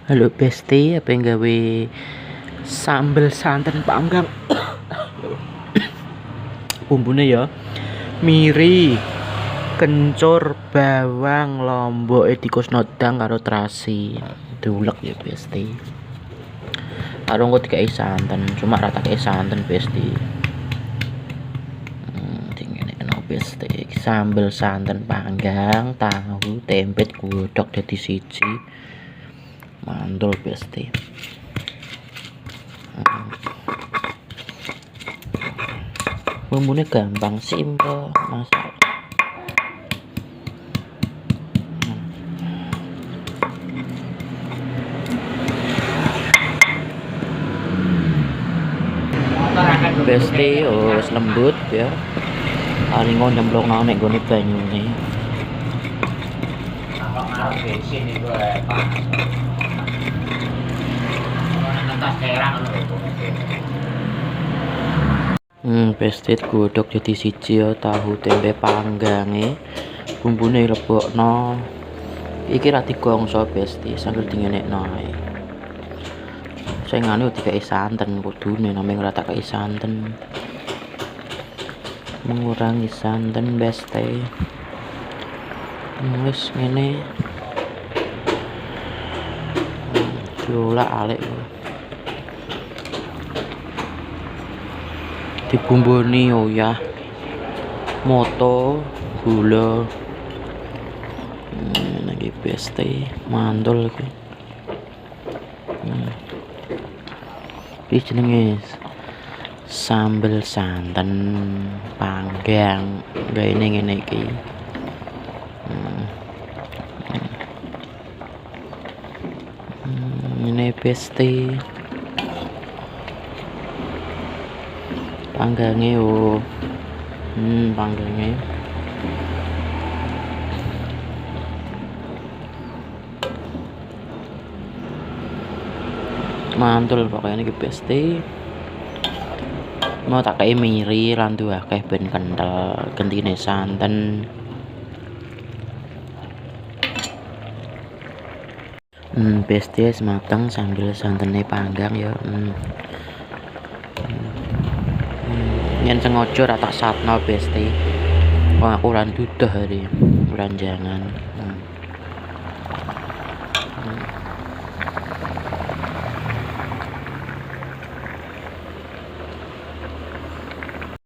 Halo Besti, apa yang gawe sambel santen panggang? Bumbune ya miri, kencur, bawang, lombok, tikus nodang karo terasi. Diulek ya Besti. Karo engko dikai santen, cuma rata kei santen Besti. Dingene kena Besti. Sambel santen panggang, tahu, tempe, godhog dadi siji. Mantul Besti. Bumbune gampang, simpel masak. Besti wis lembut ya. Paling kok nyemplungno nek gone banyune. Bensin itu panas. Nentas kerang Besti godhog dadi siji ya, tahu tempe panggange. Bumbune lebokno. Iki ra digongso Besti, sambil dingenekno ae. Sing anu dikai santen kudune, namung ora tak kai santen. Mengurangi santen Besti. Wis ngene. Diolak alik. Dibumboni uyah, moto, gula. Lagi Besti, mantul iki. Iki jenenge sambel santen panggang. Gaene ngene iki. Ini Besti. Panggange yo. Panggange. Mantul pokoknya iki Besti. Mau tak kei miri lan akeh ben kenthel, gentine santen. Besti wis mateng sambil santene panggang ya. Yen sengaja ra tak satno Besti. Wong aku ora duduh hari, ora jangan.